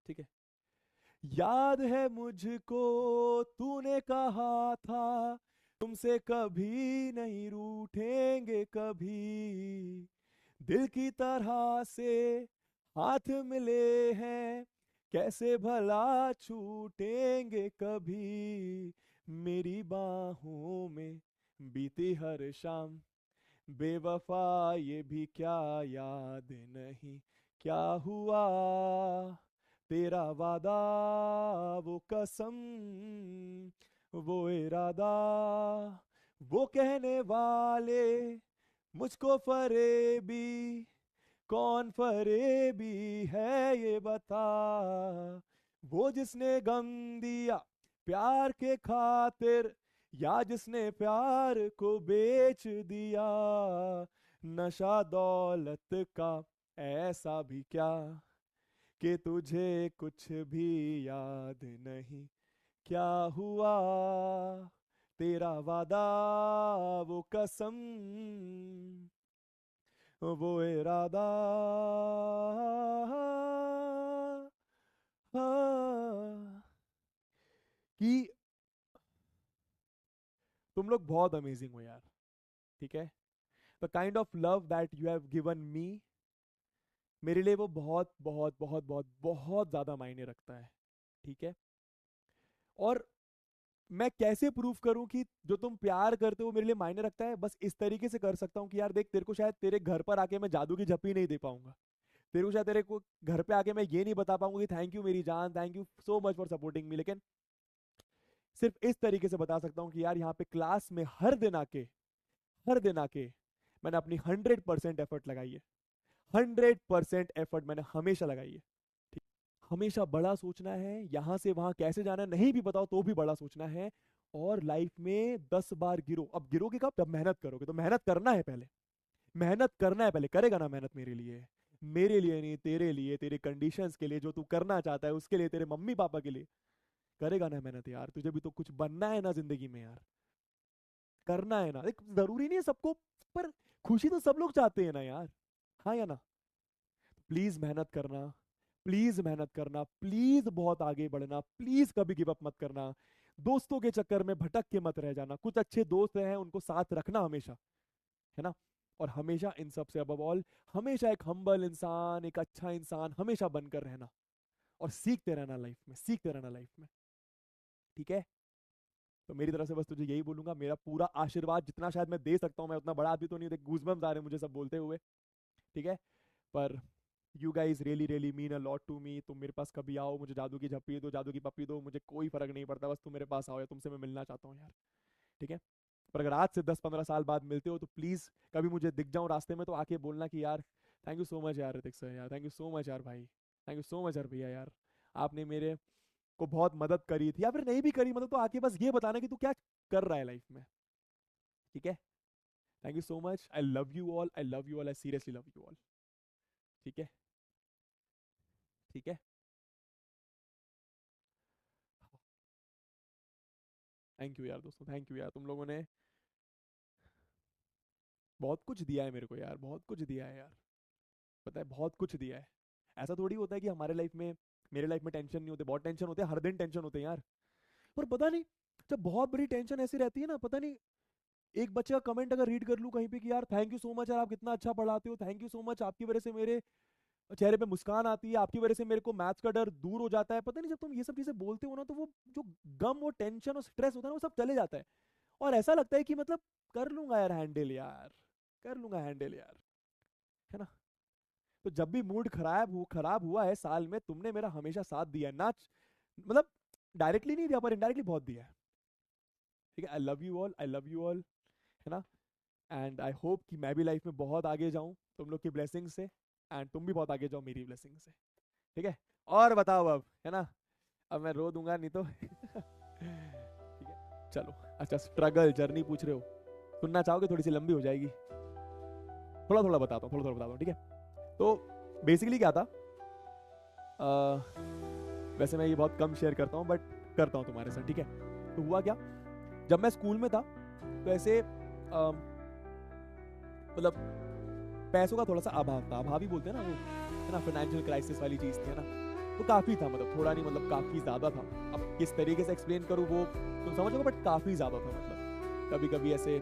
ठीक है। याद है मुझको तूने कहा था तुमसे कभी नहीं रूठेंगे कभी, दिल की तरह से हाथ मिले हैं कैसे भला छूटेंगे कभी, मेरी बाहों में बीती हर शाम बेवफा ये भी क्या याद नहीं, क्या हुआ तेरा वादा वो कसम वो इरादा, वो कहने वाले मुझको फरेबी, कौन फरेबी है ये बता, वो जिसने गम दिया प्यार के खातिर या जिसने प्यार को बेच दिया, नशा दौलत का ऐसा भी क्या कि तुझे कुछ भी याद नहीं, क्या हुआ तेरा वादा वो कसम वो इरादा, कि तुम लोग बहुत अमेजिंग हो यार। ठीक है। The kind of love that you have given me, मेरे लिए वो बहुत बहुत बहुत बहुत बहुत ज्यादा मायने रखता है। ठीक है। और मैं कैसे प्रूफ करूं कि जो तुम प्यार करते हो मेरे लिए मायने रखता है, बस इस तरीके से कर सकता हूँ कि यार देख तेरे को शायद तेरे घर पर आके मैं जादू की झप्पी नहीं दे पाऊंगा, तेरे को शायद तेरे को घर पे आके मैं ये नहीं बता पाऊंगा कि थैंक यू मेरी जान, thank you so much for supporting me, लेकिन सिर्फ इस तरीके से बता सकता हूँ कि यार यहाँ पे क्लास में हर दिन आके मैंने अपनी 100% एफर्ट लगाई है, 100% एफर्ट मैंने हमेशा लगाई है। ठीक। हमेशा बड़ा सोचना है, यहां से वहां कैसे जाना है नहीं भी बताओ तो भी बड़ा सोचना है। और लाइफ में 10 बार गिरो, अब गिरोगे कब, जब मेहनत करोगे, तो मेहनत करना है पहले, मेहनत करना है पहले, करेगा ना मेहनत मेरे लिए, मेरे लिए नहीं तेरे लिए, तेरे कंडीशंस के लिए, जो तू करना चाहता है उसके लिए, तेरे मम्मी पापा के लिए, करेगा ना मेहनत यार, तुझे भी तो कुछ बनना है ना जिंदगी में यार, करना है ना, देख जरूरी नहीं है सबको, पर खुशी तो सब लोग चाहते हैं ना यार, हाँ या ना। प्लीज मेहनत करना, प्लीज मेहनत करना, प्लीज बहुत आगे बढ़ना, प्लीज कभी गिव अप मत करना, दोस्तों के चक्कर में भटक के मत रह जाना, कुछ अच्छे दोस्त हैं उनको साथ रखना हमेशा, है ना। और हमेशा इन सब से अबव ऑल हमेशा एक हम्बल इंसान, एक अच्छा इंसान हमेशा बनकर रहना, और सीखते रहना लाइफ में, सीखते रहना लाइफ में। ठीक है। तो मेरी तरफ से बस तुझे यही बोलूंगा, मेरा पूरा आशीर्वाद जितना शायद मैं दे सकता हूँ, मैं उतना बड़ा आदमी तो नहीं, देख गूजबम्स आ रहे हैं मुझे सब बोलते हुए। ठीक है। पर you guys really really mean a lot to me, तुम मेरे पास कभी आओ, मुझे जादू की झप्पी दो, जादू की पप्पी दो, मुझे कोई फर्क नहीं पड़ता, बस तुम मेरे पास आओ, या तुमसे मैं मिलना चाहता हूँ यार। ठीक है। पर अगर आज से 10-15 साल बाद मिलते हो तो प्लीज कभी मुझे दिख जाऊं रास्ते में तो आके बोलना कि यार थैंक यू सो मच यार ऋतिक सर, यार थैंक यू सो मच यार भाई, थैंक यू सो मच यार भैया यार, आपने मेरे को बहुत मदद करी थी, या फिर नहीं भी करी मदद तो आके बस ये बताना कि तू क्या कर रहा है लाइफ में। ठीक है। Thank you so much, I love you all, I love you all, I seriously love you all. ठीक है। ठीक है। थैंक यू यार दोस्तों, थैंक यू यार, तुम लोगों ने बहुत कुछ दिया है मेरे को यार, बहुत कुछ दिया है यार, पता है बहुत कुछ दिया है। ऐसा थोड़ी होता है कि हमारे लाइफ में, मेरे लाइफ में टेंशन नहीं होते, बहुत टेंशन होते हैं, हर दिन टेंशन होते हैं यार। पर पता नहीं, जब बहुत बड़ी टेंशन ऐसी रहती है ना, पता नहीं, एक बच्चे का कमेंट अगर रीड कर लूं कहीं पे कि यार थैंक यू सो मच यार, आप कितना अच्छा पढ़ाते हो, थैंक यू सो मच, आपकी वजह से मेरे चेहरे पे मुस्कान आती है, आपकी वजह से मेरे को मैथ्स का डर दूर हो जाता है, पता नहीं जब तुम ये सब चीजें बोलते हो ना तो वो जो गम और टेंशन और स्ट्रेस होता है ना वो सब चले जाता है। और ऐसा लगता है कि मतलब कर लूंगा यार हैंडल यार, कर लूंगा हैंडल यार, है ना। तो जब भी मूड खराब हुआ है साल में, तुमने मेरा हमेशा साथ दिया है ना, मतलब डायरेक्टली नहीं दिया पर इनडायरेक्टली बहुत दिया है। ठीक है। I love you all, I love you all, है ना। एंड आई होप कि मैं भी लाइफ में बहुत आगे जाऊं तुम लोग की ब्लेसिंग से, एंड तुम भी बहुत आगे जाओ मेरी ब्लेसिंग से। ठीक है। और बताओ अब, है ना, अब मैं रो दूंगा नहीं तो ठीक है। चलो। अच्छा स्ट्रगल जर्नी पूछ रहे हो, सुनना चाहोगे, थोड़ी सी लंबी हो जाएगी, थोड़ा थोड़ा बताता हूँ, थोड़ा थोड़ा बताता हूँ। ठीक है। तो बेसिकली क्या था, वैसे मैं ये बहुत कम शेयर करता हूँ बट करता हूँ तुम्हारे साथ। ठीक है। तो हुआ क्या, जब मैं स्कूल में था तो ऐसे मतलब पैसों का थोड़ा सा अभाव था, अभाव ही बोलते हैं ना वो, है ना, फाइनेंशियल क्राइसिस वाली चीज थी, है ना। तो काफ़ी था, मतलब थोड़ा नहीं, मतलब काफ़ी ज़्यादा था। अब किस तरीके से एक्सप्लेन करूँ वो तुम समझोगे, बट काफ़ी ज़्यादा था। मतलब कभी कभी ऐसे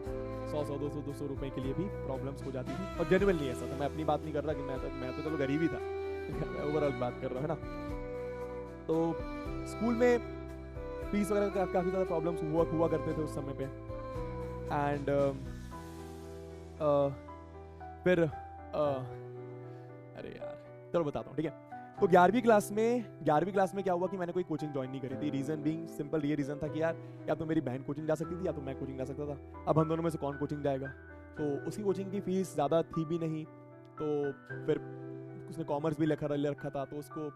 100 200 रुपए के लिए भी प्रॉब्लम्स हो जाती थी, और जेन्युइनली ऐसा था। मैं अपनी बात नहीं कर रहा कि मैं तो चलो गरीब ही था मैं ओवरऑल बात कर रहा हूँ, है ना। तो स्कूल में फीस वगैरह का काफ़ी ज़्यादा प्रॉब्लम्स हुआ करते थे उस समय पे। एंड फिर अरे यार चलो बताता हूँ, ठीक है। तो 11वीं क्लास में क्या हुआ कि मैंने कोई कोचिंग ज्वाइन नहीं करी थी। रीजन बीइंग सिंपल, ये रीजन था कि यार या तो मेरी बहन कोचिंग जा सकती थी या तो मैं कोचिंग जा सकता था। अब हम दोनों में से कौन कोचिंग जाएगा। तो उसकी कोचिंग की फीस ज़्यादा थी भी नहीं, तो फिर उसने कॉमर्स भी ले रखा था, तो उसको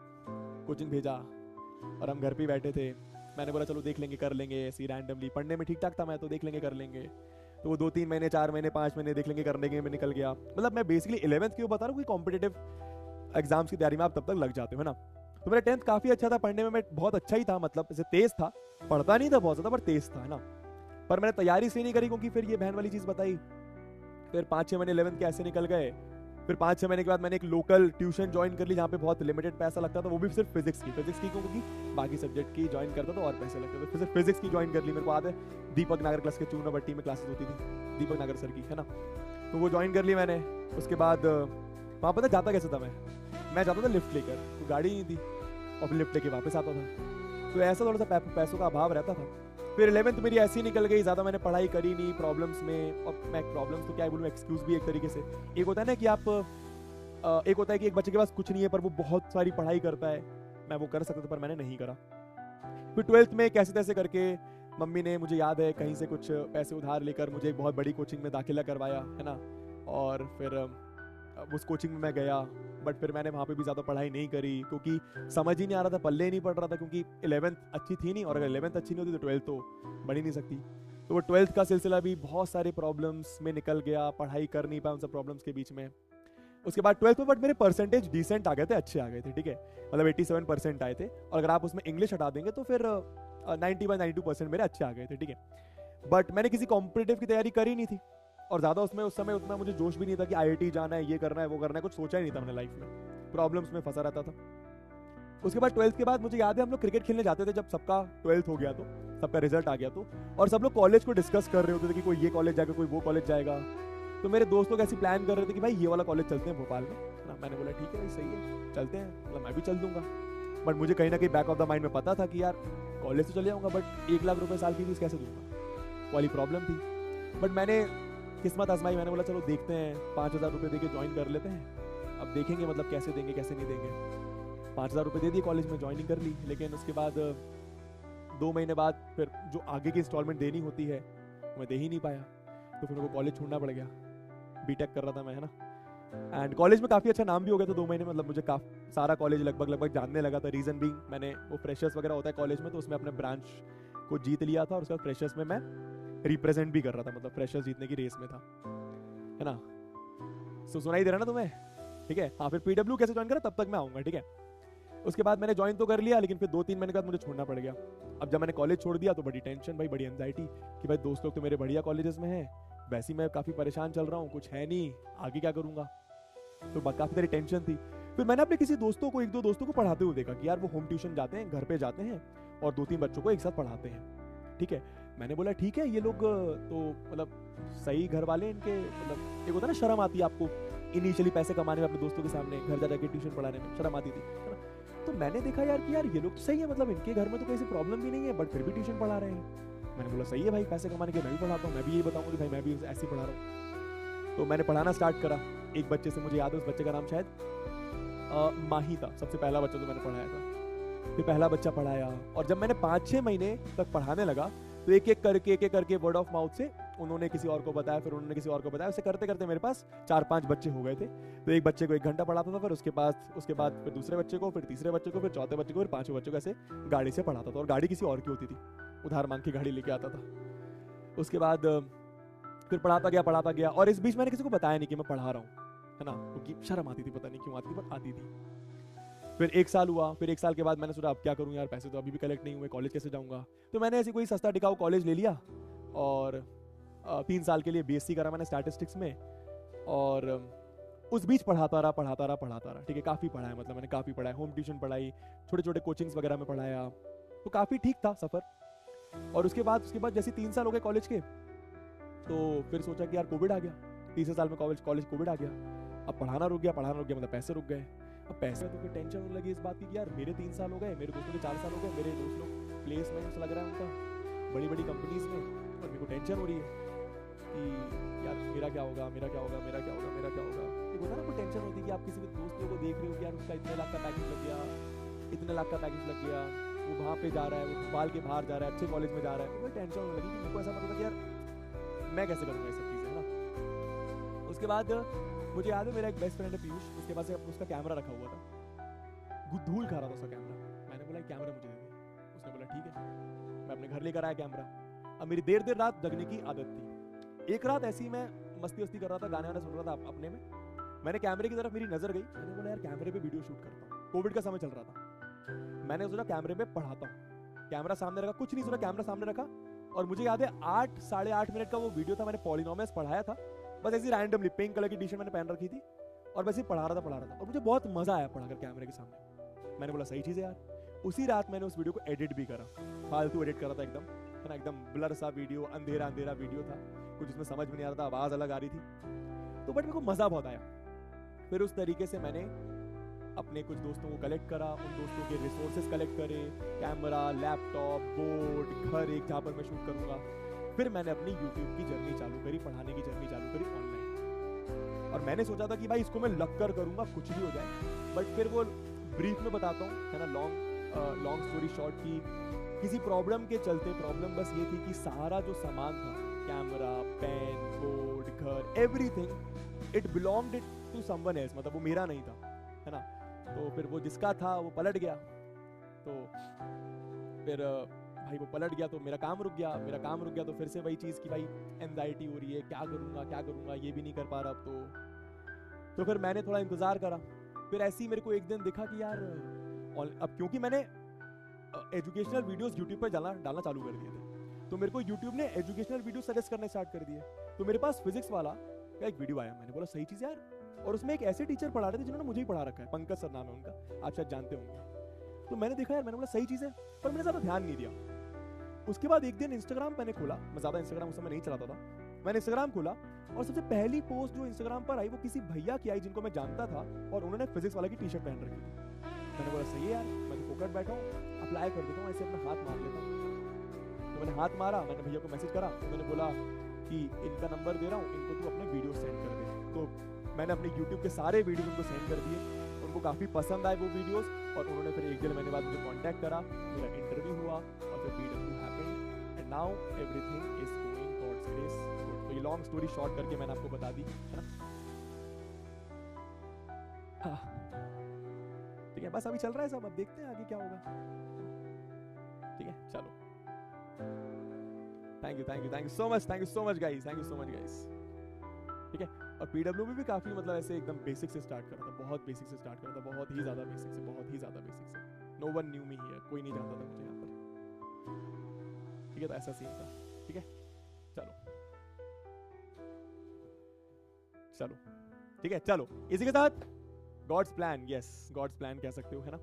कोचिंग भेजा और हम घर पे बैठे थे। मैंने बोला चलो देख लेंगे, कर लेंगे, ऐसी रैंडमली पढ़ने में ठीक ठाक था मैं, तो देख लेंगे कर लेंगे। तो वो 2-3 महीने 4 महीने 5 महीने देख लेंगे करने के में निकल गया। मतलब मैं बेसिकली 11th क्यों बता रहा हूँ कि कॉम्पिटेटिव एग्जाम्स की तैयारी में आप तब तक लग जाते हो, है ना। तो मेरा 10th काफी अच्छा था, पढ़ने में मैं बहुत अच्छा ही था, मतलब ऐसे तेज था, पढ़ता नहीं था बहुत ज्यादा पर तेज था, है ना। पर मैंने तैयारी इसलिए नहीं करी क्योंकि फिर ये बहन वाली चीज बताई। फिर 5-6 महीने 11th के ऐसे निकल गए। फिर 5-6 महीने के बाद मैंने एक लोकल ट्यूशन ज्वाइन कर ली जहाँ पे बहुत लिमिटेड पैसा लगता था, वो भी सिर्फ फिजिक्स की क्योंकि बाकी सब्जेक्ट की ज्वाइन करता तो और पैसे लगते थे। फिर सिर्फ फिजिक्स की ज्वाइन कर ली। मेरे को याद है दीपक नागर क्लास के चूनाभट्टी में क्लासेस होती थी, दीपक नागर सर की, है ना। तो वो ज्वाइन कर ली मैंने। उसके बाद वहाँ पता जाता कैसे था मैं जाता था लिफ्ट लेकर, तो गाड़ी नहीं थी, और फिर लिफ्ट लेके वापस आता था। तो ऐसा थोड़ा सा पैसों का अभाव रहता था। फिर 11th मेरी ऐसी निकल गई, ज़्यादा मैंने पढ़ाई करी नहीं प्रॉब्लम्स में। और मैं प्रॉब्लम्स तो क्या बोलूँ, एक्सक्यूज़ भी एक तरीके से। एक होता है ना कि आप एक होता है कि एक बच्चे के पास कुछ नहीं है पर वो बहुत सारी पढ़ाई करता है। मैं वो कर सकता था पर मैंने नहीं करा। फिर 12th में कैसे तैसे करके मम्मी ने, मुझे याद है, कहीं से कुछ पैसे उधार लेकर मुझे एक बहुत बड़ी कोचिंग में दाखिला करवाया, है ना। और फिर उस कोचिंग में मैं गया, बट फिर मैंने वहाँ पे भी ज़्यादा पढ़ाई नहीं करी क्योंकि समझ ही नहीं आ रहा था, पल्ले नहीं पड़ रहा था, क्योंकि 11th अच्छी थी नहीं, और अगर 11th अच्छी नहीं होती तो 12th तो बन ही नहीं सकती। तो वो 12th का सिलसिला भी बहुत सारे प्रॉब्लम्स में निकल गया, पढ़ाई कर नहीं पाया उन सब प्रॉब्लम्स के बीच में। उसके बाद 12th में बट मेरे परसेंटेज डिसेंट आ गए थे, अच्छे आ गए थे, ठीक है। मतलब 87% आए थे, और अगर आप उसमें इंग्लिश हटा देंगे तो फिर 90-92% मेरे अच्छे आ गए थे, ठीक है। बट मैंने किसी कॉम्पिटिटिव की तैयारी करी नहीं थी, और ज़्यादा उसमें उस समय उतना मुझे जोश भी नहीं था कि IIT जाना है, ये करना है, वो करना है, कुछ सोचा ही नहीं था मैंने लाइफ में। प्रॉब्लम्स में फंसा रहता था। उसके बाद 12th के बाद मुझे याद है हम लोग क्रिकेट खेलने जाते थे, जब सबका 12th हो गया तो सबका रिजल्ट आ गया तो, और सब लोग कॉलेज को डिस्कस कर रहे होते थे कि कोई ये कॉलेज जाएगा, कोई वो कॉलेज जाएगा। तो मेरे दोस्त लोग ऐसी प्लान कर रहे थे कि भाई ये वाला कॉलेज चलते हैं भोपाल में ना। मैंने बोला ठीक है भाई, सही है, चलते हैं, मतलब मैं भी चल दूंगा। बट मुझे कहीं ना कहीं बैक ऑफ द माइंड में पता था कि यार कॉलेज तो चले जाऊंगा, बट 1 लाख रुपए साल की फीस कैसे दूंगा, वाली प्रॉब्लम थी। बट मैंने किस्मत आजमाई, मैंने बोला चलो देखते हैं, 5,000 रुपये दे के ज्वाइन कर लेते हैं, अब देखेंगे मतलब कैसे देंगे कैसे नहीं देंगे। 5,000 रुपये दे दिए, कॉलेज में ज्वाइनिंग कर ली। लेकिन उसके बाद 2 महीने बाद फिर जो आगे की इंस्टॉलमेंट देनी होती है मैं दे ही नहीं पाया, तो फिर मेरे को कॉलेज छोड़ना पड़ गया। बीटेक कर रहा था मैं, है ना। एंड कॉलेज में काफ़ी अच्छा नाम भी हो गया था 2 महीने में, मतलब मुझे काफ़ी सारा कॉलेज लगभग जानने लगा था। रीज़न भी मैंने वो फ्रेशर्स वगैरह होता है कॉलेज में, तो उसमें अपने ब्रांच को जीत लिया था, और उसके बाद फ्रेशर्स में मैं रिप्रेजेंट भी कर रहा था, मतलब फ्रेशर्स जीतने की रेस में था, है ना। सो सुनाई दे रहा ना तुम्हें, ठीक है। हाँ, फिर PW कैसे ज्वाइन करा तब तक मैं आऊँगा, ठीक है। उसके बाद मैंने ज्वाइन तो कर लिया, लेकिन फिर 2-3 महीने के बाद मुझे छोड़ना पड़ गया। अब जब मैंने कॉलेज छोड़ दिया तो बड़ी टेंशन भाई, बड़ी एंजाइटी कि भाई दोस्त लोग तो मेरे बढ़िया कॉलेजेस में हैं, वैसे ही मैं काफ़ी परेशान चल रहा हूँ, कुछ है नहीं, आगे क्या करूँगा। तो काफ़ी सारी टेंशन थी। फिर मैंने अपने किसी दोस्तों को, 1-2 दोस्तों को पढ़ाते हुए देखा कि यार वो होम ट्यूशन जाते हैं, घर पे जाते हैं और 2-3 बच्चों को एक साथ पढ़ाते हैं, ठीक है। मैंने बोला ठीक है, ये लोग तो मतलब सही घर वाले इनके, मतलब एक होता है ना शर्म आती है आपको इनिशियली पैसे कमाने में, अपने दोस्तों के सामने घर जा जाके ट्यूशन पढ़ाने में शर्म आती थी, है ना। तो मैंने देखा यार कि यार ये लोग सही है, मतलब इनके घर में तो कोई प्रॉब्लम भी नहीं है, बट फिर भी ट्यूशन पढ़ा रहे हैं। मैंने बोला सही है भाई, पैसे कमाने के मैं भी पढ़ाता हूँ, मैं भी यही बताऊंगा कि भाई मैं भी ऐसे ही पढ़ा रहा हूँ। तो मैंने पढ़ाना स्टार्ट करा। एक बच्चे से मुझे याद है, उस बच्चे का नाम शायद माही था, सबसे पहला बच्चा जो मैंने पढ़ाया था। फिर पहला बच्चा पढ़ाया, और जब मैंने 5-6 महीने तक पढ़ाने लगा तो एक एक करके वर्ड ऑफ माउथ से उन्होंने किसी और को बताया, फिर उन्होंने किसी और को बताया, ऐसे करते करते मेरे पास 4-5 बच्चे हो गए थे। तो एक बच्चे को 1 घंटा पढ़ाता था, फिर उसके बाद फिर दूसरे बच्चे को, फिर तीसरे बच्चे को, फिर चौथे बच्चे को, फिर 5वें बच्चे को, ऐसे गाड़ी से पढ़ाता था। और गाड़ी किसी और की होती थी, उधार मांग की गाड़ी लेके आता था। उसके बाद फिर पढ़ाता गया, और इस बीच मैंने किसी को बताया नहीं कि मैं पढ़ा रहा हूँ, है ना, क्योंकि शर्म आती थी, पता नहीं क्यों आती थी, बट आती थी। फिर 1 साल हुआ, फिर 1 साल के बाद मैंने सोचा अब क्या करूँ यार, पैसे तो अभी भी कलेक्ट नहीं हुए, कॉलेज कैसे जाऊँगा। तो मैंने ऐसी कोई सस्ता टिकाऊ कॉलेज ले लिया, और 3 साल के लिए BSc करा मैंने स्टैटिस्टिक्स में। और उस बीच पढ़ाता रहा, ठीक है, काफ़ी पढ़ा है, मतलब मैंने काफ़ी पढ़ा है, होम ट्यूशन पढ़ाई, छोटे छोटे कोचिंग्स वगैरह में पढ़ाया, तो काफ़ी ठीक था सफ़र। और उसके बाद जैसे 3 साल हो गए कॉलेज के, तो फिर सोचा कि यार कोविड आ गया, तीसरे साल में कॉलेज कोविड आ गया। अब पढ़ाना रुक गया मतलब पैसे रुक गए। अब पैसे तो फिर टेंशन होने लगी इस बात की कि यार मेरे 3 साल हो गए, मेरे दोस्तों के 4 साल हो गए, मेरे दोस्त लोग प्लेसमेंट्स लग रहा है उनका बड़ी बड़ी कंपनीज में, और मेरे को टेंशन हो रही है कि यार मेरा क्या होगा। एक होता है ना, कोई टेंशन होती है कि आप किसी भी दोस्त को देख रहे हो कि यार उसका इतने लाख का पैकेज लग गया, वो वहाँ पे जा रहा है, वो भोपाल के बाहर जा रहा है, अच्छे कॉलेज में जा रहा है, तो कोई टेंशन होने लगी कि मेरे को ऐसा मतलब कि यार मैं कैसे करूँगा ये सब चीज़ें, है ना। उसके बाद मुझे याद है मेरा एक बेस्ट फ्रेंड है पीयूष, उसके पास उसका कैमरा रखा हुआ था, धूल खा रहा था उसका कैमरा। मैंने बोला कैमरा मुझे दे दे, उसने बोला ठीक है। मैं अपने घर लेकर आया कैमरा। अब मेरी देर रात जगने की आदत थी। एक रात ऐसी मैं मस्ती कर रहा था, गाने वाने सुन रहा था अपने में, मैंने कैमरे की तरफ मेरी नजर गई, मैंने बोला यार कैमरे पे वीडियो शूट करता हूँ। कोविड का समय चल रहा था, मैंने सोचा कैमरे पे पढ़ाता हूँ। कैमरा सामने रखा, कुछ नहीं सोचा, कैमरा सामने रखा, और मुझे याद है 8 साढ़े 8 मिनट का वो वीडियो था। मैंने पॉलिनोमियल्स पढ़ाया था, बस ऐसी रैंडमली, पिंक कलर की टी शर्ट मैंने पहन रखी थी, और बस ही पढ़ा रहा था, और मुझे बहुत मजा आया पढ़ाकर कैमरे के सामने। मैंने बोला सही चीज़ है यार। उसी रात मैंने उस वीडियो को एडिट भी करा, फालतू एडिट करा था एकदम, है ना, एकदम ब्लर सा वीडियो, अंधेरा वीडियो था, कुछ उसमें समझ में नहीं आ रहा था, आवाज़ अलग आ रही थी, तो बट मेरे को मज़ा बहुत आया। फिर उस तरीके से मैंने अपने कुछ दोस्तों को कलेक्ट करा, उन दोस्तों के रिसोर्सेज कलेक्ट करे, कैमरा, लैपटॉप, बोर्ड, घर एक जहाँ पर मैं शूट करूँगा। फिर मैंने अपनी यूट्यूब की जर्नी चालू करी, पढ़ाने की जर्नी चालू करी ऑनलाइन। और मैंने सोचा था कि भाई इसको मैं लग कर करूँगा, कुछ भी हो जाए, बट फिर वो ब्रीफ में बताता हूँ, है ना, लॉन्ग स्टोरी शॉर्ट की, किसी प्रॉब्लम के चलते, प्रॉब्लम बस ये थी कि सारा जो सामान था, कैमरा, पेन, बोर्ड, घर, everything, it belonged to someone else, मतलब वो मेरा नहीं था, है ना। तो फिर वो जिसका था वो पलट गया, तो फिर भाई वो पलट गया, तो मेरा काम रुक गया। तो फिर से वही चीज़ कि भाई एंजाइटी हो रही है, क्या करूँगा, ये भी नहीं कर पा रहा अब। तो फिर मैंने थोड़ा इंतज़ार करा। फिर ऐसे ही मेरे को एक दिन दिखा कि यार अब क्योंकि मैंने एजुकेशनल वीडियोस यूट्यूब पर डालना चालू कर दिए थे, तो मेरे को यूट्यूब ने एजुकेशनल वीडियो सजेस्ट करने स्टार्ट कर दिए। तो मेरे पास फिजिक्स वाला का एक वीडियो आया, मैंने बोला सही चीज़ यार, और उसमें एक ऐसे टीचर पढ़ा रहे थे जिन्होंने मुझे ही पढ़ा रखा है, पंकज सर नाम है उनका, आप शायद जानते होंगे। तो मैंने देखा यार, मैंने बोला सही चीज़ है, पर मैंने ज़्यादा ध्यान नहीं दिया। उसके बाद एक दिन इंस्टाग्राम मैंने खोला, मैं ज़्यादा इंस्टाग्राम उस समय नहीं चलाता था, मैंने इंस्टाग्राम खोला, और सबसे पहली पोस्ट जो इंस्टाग्राम पर आई वो किसी भैया की आई जिनको मैं जानता था, और उन्होंने फिजिक्स वाले की टी शर्ट पहन रखी थी। मैंने बोला सही है यार, मैं तो फोकट बैठा हूँ, अप्लाई कर देता हूँ, ऐसे अपना हाथ मार लेता हूँ। तो मैंने हाथ मारा, मैंने भैया को मैसेज करा, तो मैंने बोला कि इनका नंबर दे रहा हूँ, इनको तू अपने वीडियो सेंड कर दे। तो मैंने अपने यूट्यूब के सारे वीडियो उनको सेंड कर दिए, उनको काफ़ी पसंद आए वो वीडियोस, और उन्होंने फिर 1 डेढ़ महीने बाद मुझे कांटेक्ट करा, मेरा इंटरव्यू हुआ, और फिर PW happened, and now everything is going God's grace. तो ये लॉन्ग स्टोरी शॉर्ट करके मैंने आपको बता दी, है ना। हाँ ठीक है, बस अभी चल रहा है सब, अब देखते हैं आगे क्या होगा। ठीक है, चलो, thank you so much guys, ठीक है। और PW भी काफ़ी मतलब ऐसे एकदम बेसिक से स्टार्ट करा था, बहुत बेसिक से स्टार्ट करा था, बहुत ही ज़्यादा बेसिक से। No one knew me here, कोई नहीं जानता था मुझे यहाँ पर, ठीक है। तो ऐसा सीन था, ठीक है। चलो ठीक है, चलो इसी के साथ God's plan, yes God's plan कह सकते हो, है ना।